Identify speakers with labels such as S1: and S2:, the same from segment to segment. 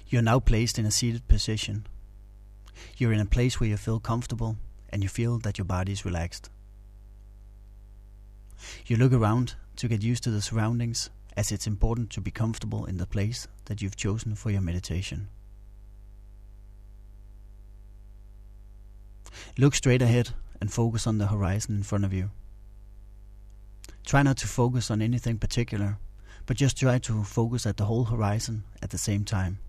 S1: You're now placed in a seated position. You're in a place where you feel comfortable and you feel that your body is relaxed. You look around to get used to the surroundings, as it's important to be comfortable in the place that you've chosen for your meditation. Look straight ahead and focus on the horizon in front of you. Try not to focus on anything particular, but just try to focus at the whole horizon at the same time.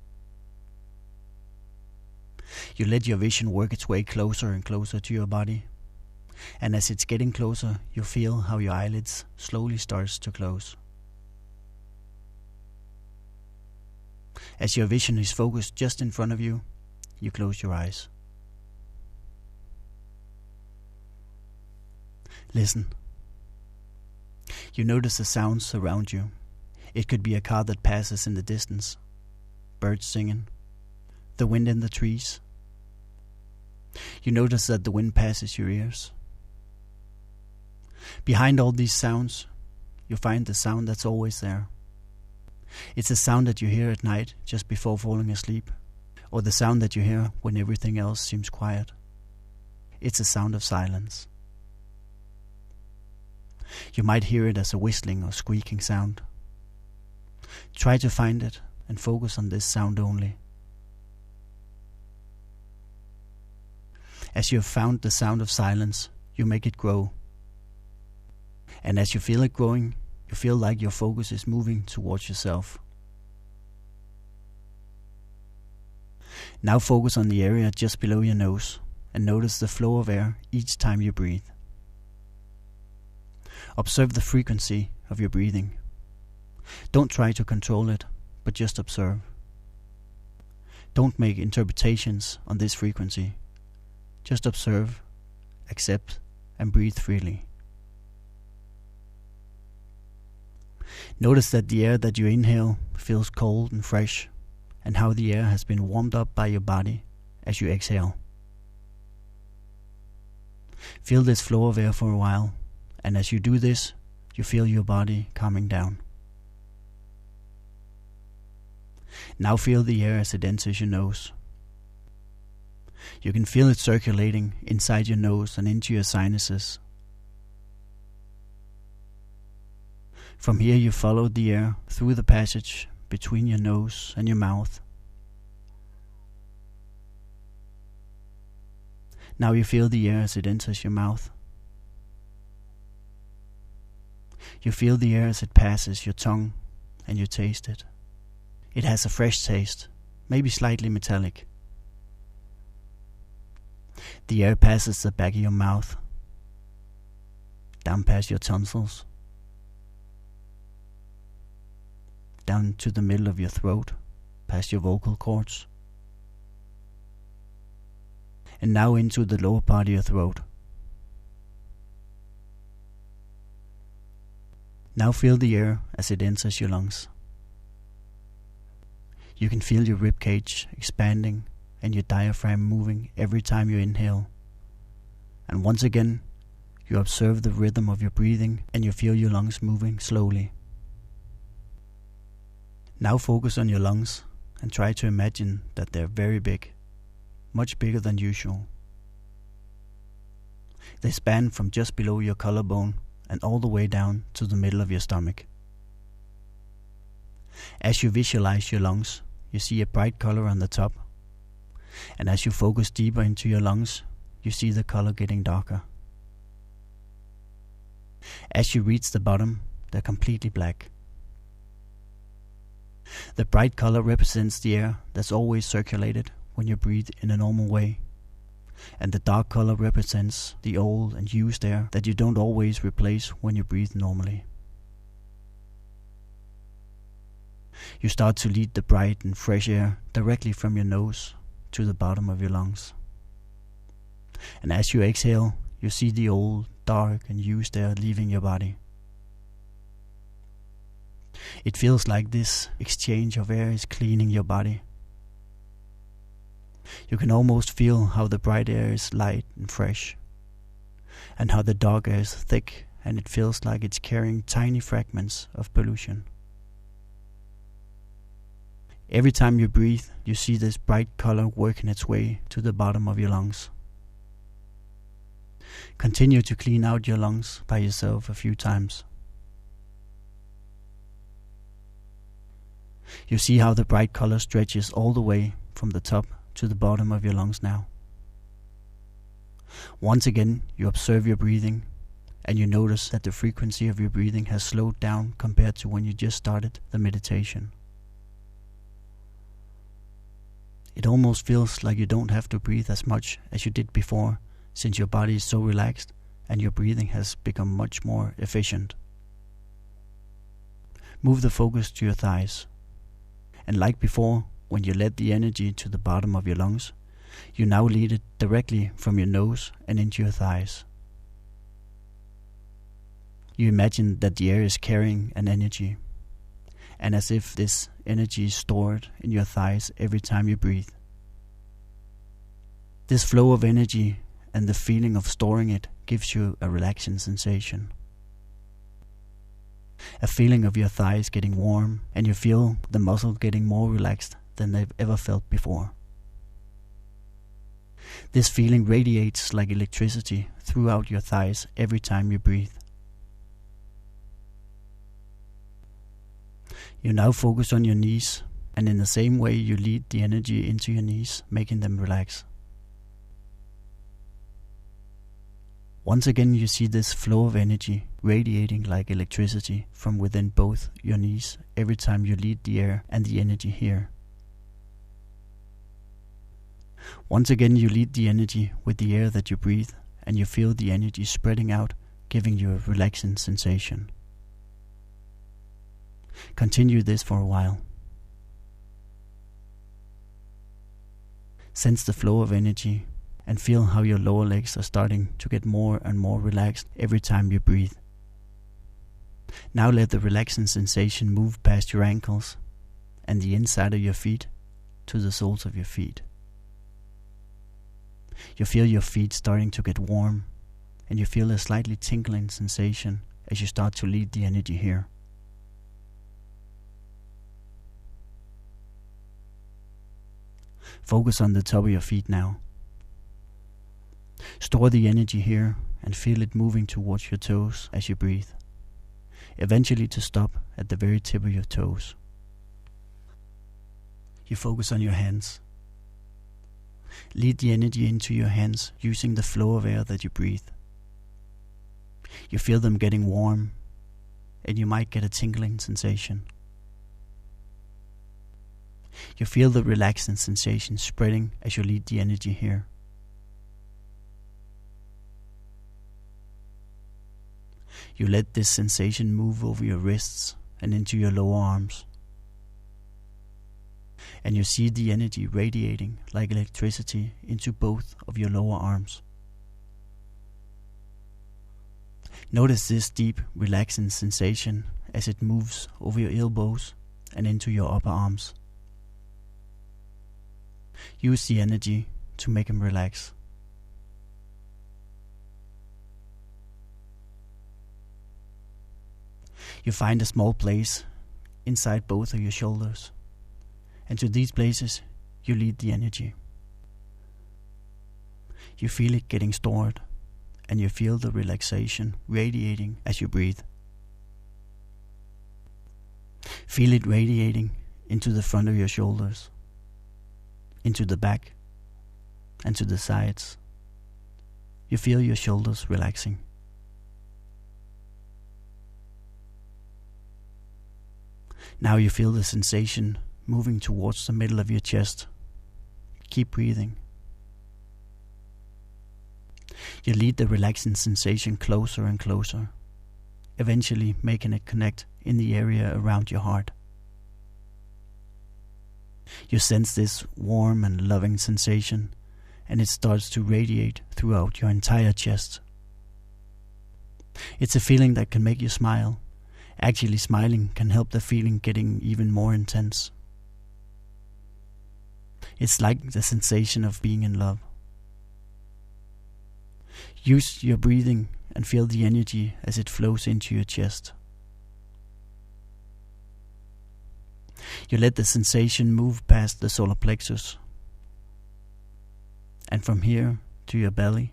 S1: You let your vision work its way closer and closer to your body, and as it's getting closer, you feel how your eyelids slowly starts to close. As your vision is focused just in front of you, you close your eyes. Listen. You notice the sounds around you. It could be a car that passes in the distance, birds singing, the wind in the trees. You notice that the wind passes your ears. Behind all these sounds, you find the sound that's always there. It's a sound that you hear at night just before falling asleep, or the sound that you hear when everything else seems quiet. It's a sound of silence. You might hear it as a whistling or squeaking sound. Try to find it and focus on this sound only. As you have found the sound of silence, you make it grow. And as you feel it growing, you feel like your focus is moving towards yourself. Now focus on the area just below your nose and notice the flow of air each time you breathe. Observe the frequency of your breathing. Don't try to control it, but just observe. Don't make interpretations on this frequency. Just observe, accept, and breathe freely. Notice that the air that you inhale feels cold and fresh, and how the air has been warmed up by your body as you exhale. Feel this flow of air for a while, and as you do this, you feel your body calming down. Now feel the air as it enters your nose. You can feel it circulating inside your nose and into your sinuses. From here you follow the air through the passage between your nose and your mouth. Now you feel the air as it enters your mouth. You feel the air as it passes your tongue and you taste it. It has a fresh taste, maybe slightly metallic. The air passes the back of your mouth, down past your tonsils, down to the middle of your throat, past your vocal cords, and now into the lower part of your throat. Now feel the air as it enters your lungs. You can feel your ribcage expanding and your diaphragm moving every time you inhale. And once again, you observe the rhythm of your breathing and you feel your lungs moving slowly. Now focus on your lungs and try to imagine that they're very big, much bigger than usual. They span from just below your collarbone and all the way down to the middle of your stomach. As you visualize your lungs, you see a bright color on the top, and as you focus deeper into your lungs, you see the color getting darker. As you reach the bottom, they're completely black. The bright color represents the air that's always circulated when you breathe in a normal way, and the dark color represents the old and used air that you don't always replace when you breathe normally. You start to lead the bright and fresh air directly from your nose to the bottom of your lungs. And as you exhale, you see the old, dark and used air leaving your body. It feels like this exchange of air is cleaning your body. You can almost feel how the bright air is light and fresh, and how the dark air is thick and it feels like it's carrying tiny fragments of pollution. Every time you breathe, you see this bright color working its way to the bottom of your lungs. Continue to clean out your lungs by yourself a few times. You see how the bright color stretches all the way from the top to the bottom of your lungs now. Once again, you observe your breathing, and you notice that the frequency of your breathing has slowed down compared to when you just started the meditation. It almost feels like you don't have to breathe as much as you did before, since your body is so relaxed and your breathing has become much more efficient. Move the focus to your thighs. And like before, when you led the energy to the bottom of your lungs, you now lead it directly from your nose and into your thighs. You imagine that the air is carrying an energy, and as if this energy is stored in your thighs every time you breathe. This flow of energy and the feeling of storing it gives you a relaxing sensation. A feeling of your thighs getting warm, and you feel the muscles getting more relaxed than they've ever felt before. This feeling radiates like electricity throughout your thighs every time you breathe. You now focus on your knees, and in the same way you lead the energy into your knees, making them relax. Once again you see this flow of energy radiating like electricity from within both your knees every time you lead the air and the energy here. Once again you lead the energy with the air that you breathe, and you feel the energy spreading out, giving you a relaxing sensation. Continue this for a while. Sense the flow of energy and feel how your lower legs are starting to get more and more relaxed every time you breathe. Now let the relaxing sensation move past your ankles and the inside of your feet to the soles of your feet. You feel your feet starting to get warm, and you feel a slightly tingling sensation as you start to lead the energy here. Focus on the top of your feet now. Store the energy here and feel it moving towards your toes as you breathe, eventually to stop at the very tip of your toes. You focus on your hands. Lead the energy into your hands using the flow of air that you breathe. You feel them getting warm, and you might get a tingling sensation. You feel the relaxing sensation spreading as you lead the energy here. You let this sensation move over your wrists and into your lower arms. And you see the energy radiating like electricity into both of your lower arms. Notice this deep, relaxing sensation as it moves over your elbows and into your upper arms. Use the energy to make them relax. You find a small place inside both of your shoulders, and to these places you lead the energy. You feel it getting stored, and you feel the relaxation radiating as you breathe. Feel it radiating into the front of your shoulders, into the back, and to the sides. You feel your shoulders relaxing. Now you feel the sensation moving towards the middle of your chest. Keep breathing. You lead the relaxing sensation closer and closer, eventually making it connect in the area around your heart. You sense this warm and loving sensation, and it starts to radiate throughout your entire chest. It's a feeling that can make you smile. Actually, smiling can help the feeling getting even more intense. It's like the sensation of being in love. Use your breathing and feel the energy as it flows into your chest. You let the sensation move past the solar plexus, and from here to your belly.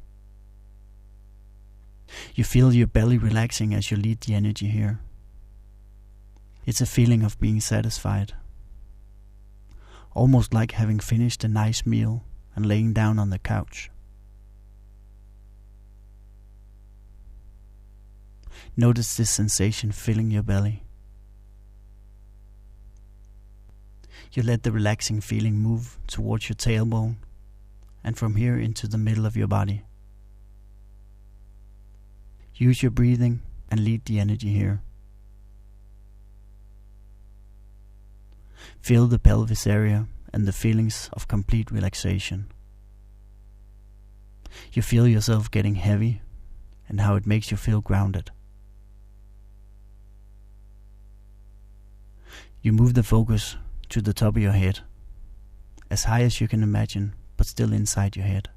S1: You feel your belly relaxing as you lead the energy here. It's a feeling of being satisfied, almost like having finished a nice meal and laying down on the couch. Notice this sensation filling your belly. You let the relaxing feeling move towards your tailbone and from here into the middle of your body. Use your breathing and lead the energy here. Feel the pelvis area and the feelings of complete relaxation. You feel yourself getting heavy and how it makes you feel grounded. You move the focus to the top of your head, as high as you can imagine, but still inside your head.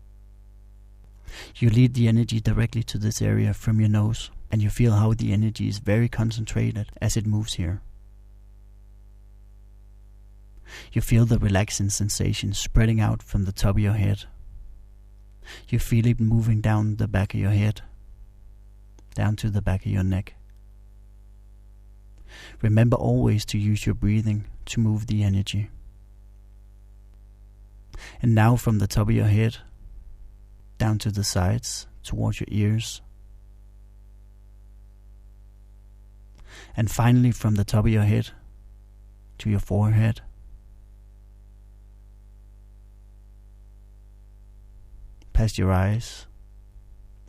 S1: You lead the energy directly to this area from your nose, and you feel how the energy is very concentrated as it moves here. You feel the relaxing sensation spreading out from the top of your head. You feel it moving down the back of your head, down to the back of your neck. Remember always to use your breathing to move the energy. And now from the top of your head, down to the sides, towards your ears. And finally from the top of your head, to your forehead. Past your eyes,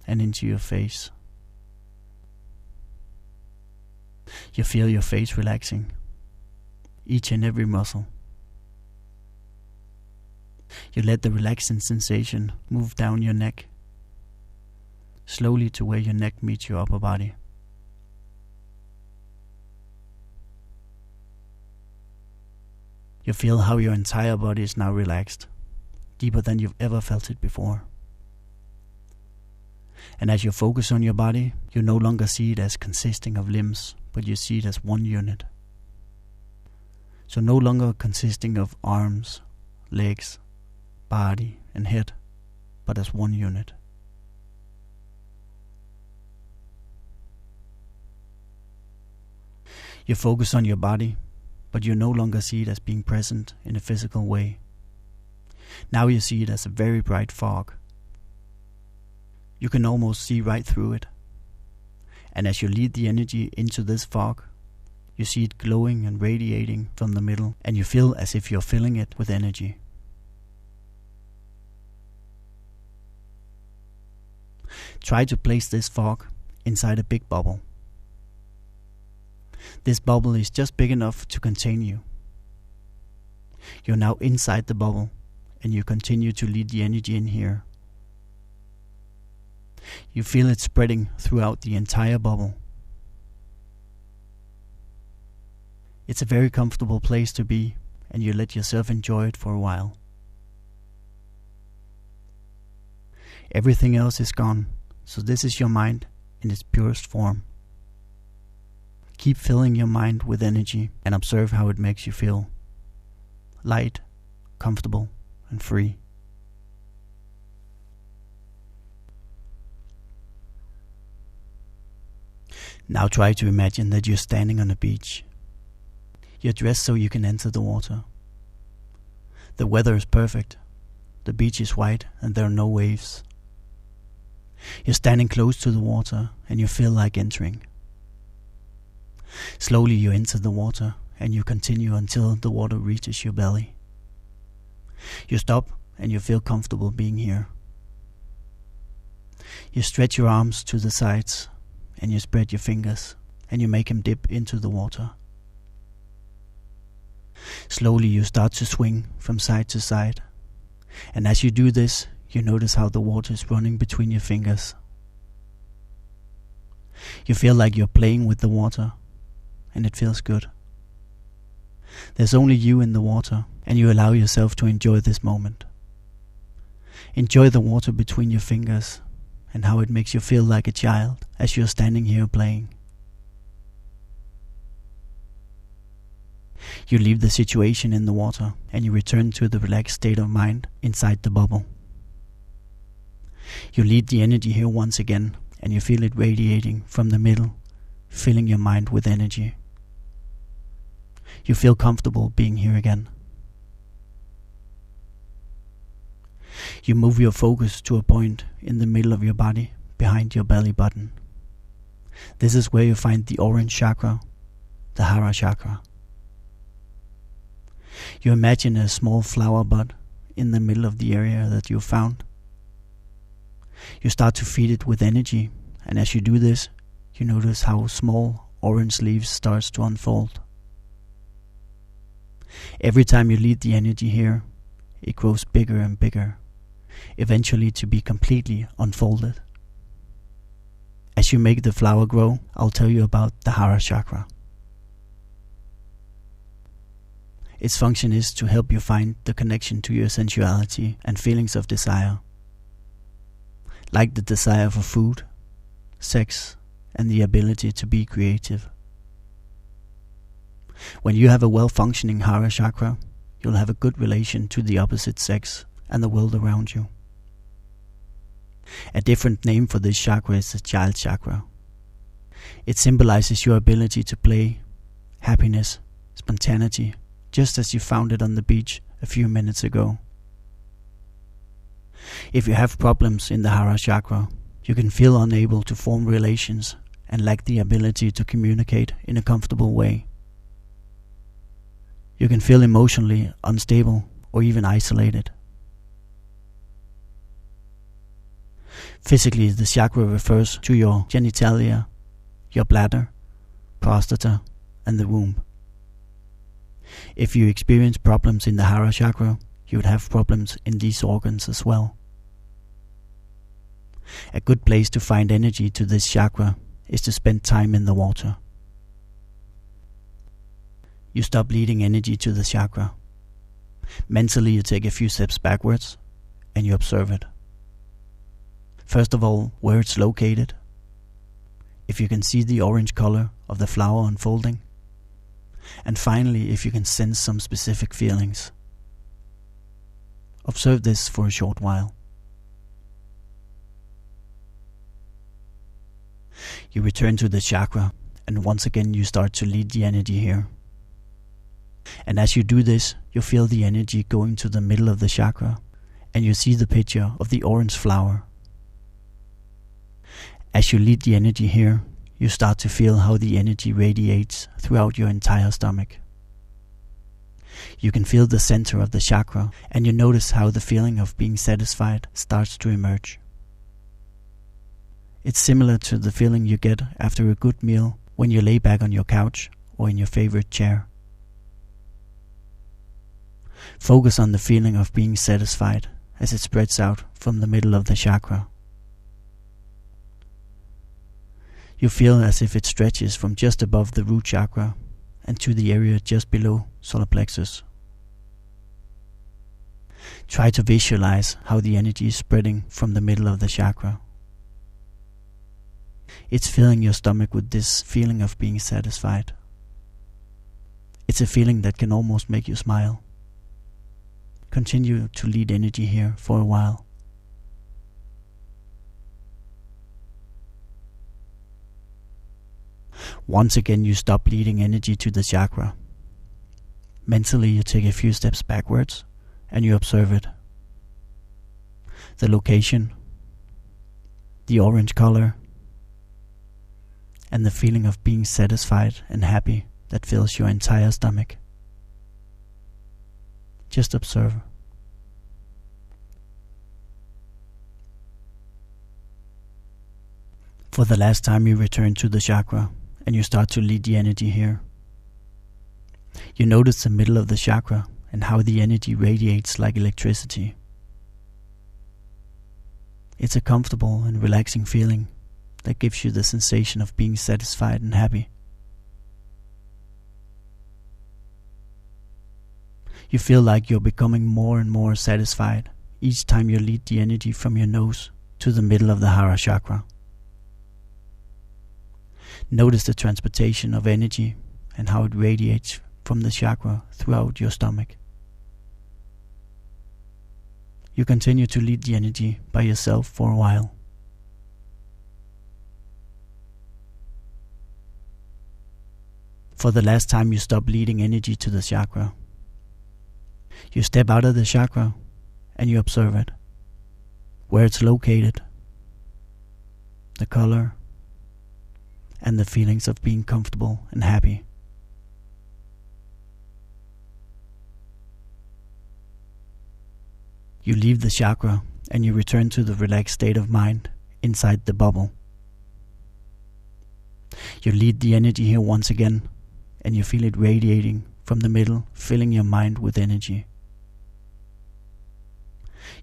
S1: and into your face. You feel your face relaxing, each and every muscle. You let the relaxing sensation move down your neck, slowly to where your neck meets your upper body. You feel how your entire body is now relaxed, deeper than you've ever felt it before. And as you focus on your body, you no longer see it as consisting of limbs, but you see it as one unit. So no longer consisting of arms, legs, body and head, but as one unit. You focus on your body, but you no longer see it as being present in a physical way. Now you see it as a very bright fog. You can almost see right through it. And as you lead the energy into this fog, you see it glowing and radiating from the middle, and you feel as if you're filling it with energy. Try to place this fog inside a big bubble. This bubble is just big enough to contain you. You're now inside the bubble, and you continue to lead the energy in here. You feel it spreading throughout the entire bubble. It's a very comfortable place to be, and you let yourself enjoy it for a while. Everything else is gone, so this is your mind in its purest form. Keep filling your mind with energy and observe how it makes you feel. Light, comfortable, and free. Now try to imagine that you're standing on a beach. You're dressed so you can enter the water. The weather is perfect. The beach is white and there are no waves. You're standing close to the water and you feel like entering. Slowly you enter the water and you continue until the water reaches your belly. You stop and you feel comfortable being here. You stretch your arms to the sides and you spread your fingers and you make them dip into the water. Slowly you start to swing from side to side, and as you do this, you notice how the water is running between your fingers. You feel like you're playing with the water, and it feels good. There's only you in the water, and you allow yourself to enjoy this moment. Enjoy the water between your fingers, and how it makes you feel like a child as you're standing here playing. You leave the situation in the water and you return to the relaxed state of mind inside the bubble. You lead the energy here once again and you feel it radiating from the middle, filling your mind with energy. You feel comfortable being here again. You move your focus to a point in the middle of your body, behind your belly button. This is where you find the orange chakra, the Hara Chakra. You imagine a small flower bud in the middle of the area that you found. You start to feed it with energy, and as you do this, you notice how small orange leaves starts to unfold. Every time you lead the energy here, it grows bigger and bigger, eventually to be completely unfolded. As you make the flower grow, I'll tell you about the Hara Chakra. Its function is to help you find the connection to your sensuality and feelings of desire, like the desire for food, sex, and the ability to be creative. When you have a well-functioning Hara Chakra, you'll have a good relation to the opposite sex and the world around you. A different name for this chakra is the child chakra. It symbolizes your ability to play, happiness, spontanity, just as you found it on the beach a few minutes ago. If you have problems in the Hara Chakra, you can feel unable to form relations and lack the ability to communicate in a comfortable way. You can feel emotionally unstable or even isolated. Physically, the chakra refers to your genitalia, your bladder, prostata, and the womb. If you experience problems in the Hara Chakra, you would have problems in these organs as well. A good place to find energy to this chakra is to spend time in the water. You stop leading energy to the chakra. Mentally, you take a few steps backwards and you observe it. First of all, where it's located. If you can see the orange color of the flower unfolding. And finally, if you can sense some specific feelings. Observe this for a short while. You return to the chakra, and once again you start to lead the energy here. And as you do this, you feel the energy going to the middle of the chakra, and you see the picture of the orange flower. As you lead the energy here, you start to feel how the energy radiates throughout your entire stomach. You can feel the center of the chakra, and you notice how the feeling of being satisfied starts to emerge. It's similar to the feeling you get after a good meal when you lay back on your couch or in your favorite chair. Focus on the feeling of being satisfied as it spreads out from the middle of the chakra. You feel as if it stretches from just above the root chakra and to the area just below solar plexus. Try to visualize how the energy is spreading from the middle of the chakra. It's filling your stomach with this feeling of being satisfied. It's a feeling that can almost make you smile. Continue to lead energy here for a while. Once again, you stop leading energy to the chakra. Mentally, you take a few steps backwards and you observe it. The location, the orange color, and the feeling of being satisfied and happy that fills your entire stomach. Just observe. For the last time, you return to the chakra and you start to lead the energy here. You notice the middle of the chakra and how the energy radiates like electricity. It's a comfortable and relaxing feeling that gives you the sensation of being satisfied and happy. You feel like you're becoming more and more satisfied each time you lead the energy from your nose to the middle of the Hara Chakra. Notice the transportation of energy and how it radiates from the chakra throughout your stomach. You continue to lead the energy by yourself for a while. For the last time you stop leading energy to the chakra, you step out of the chakra and you observe it, where it's located, the color, and the feelings of being comfortable and happy. You leave the chakra and you return to the relaxed state of mind inside the bubble. You lead the energy here once again, and you feel it radiating from the middle, filling your mind with energy.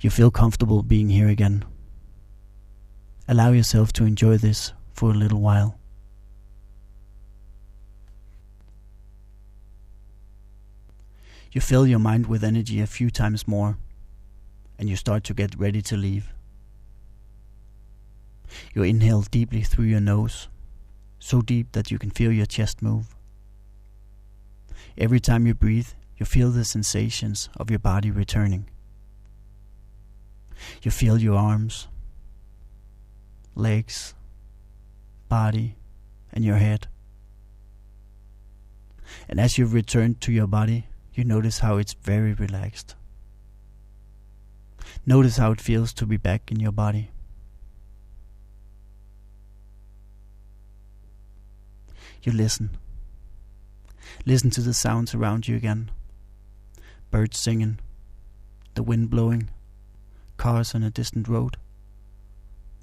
S1: You feel comfortable being here again. Allow yourself to enjoy this for a little while. You fill your mind with energy a few times more, and you start to get ready to leave. You inhale deeply through your nose, so deep that you can feel your chest move. Every time you breathe, you feel the sensations of your body returning. You feel your arms, legs, body, and your head. And as you've returned to your body, you notice how it's very relaxed. Notice how it feels to be back in your body. You listen. Listen to the sounds around you again. Birds singing, the wind blowing, cars on a distant road.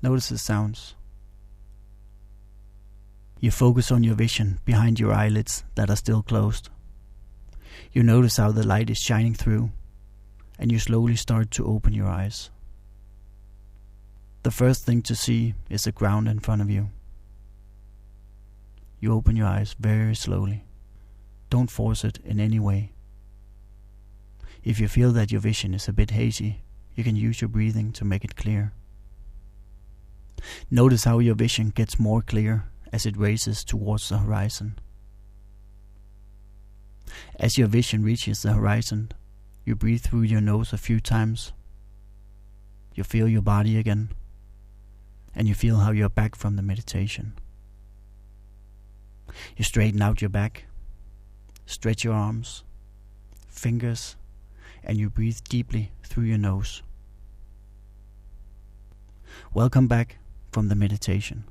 S1: Notice the sounds. You focus on your vision behind your eyelids that are still closed. You notice how the light is shining through, and you slowly start to open your eyes. The first thing to see is the ground in front of you. You open your eyes very slowly. Don't force it in any way. If you feel that your vision is a bit hazy, you can use your breathing to make it clear. Notice how your vision gets more clear as it races towards the horizon. As your vision reaches the horizon, you breathe through your nose a few times. You feel your body again, and you feel how you're back from the meditation. You straighten out your back, stretch your arms, fingers, and you breathe deeply through your nose. Welcome back from the meditation.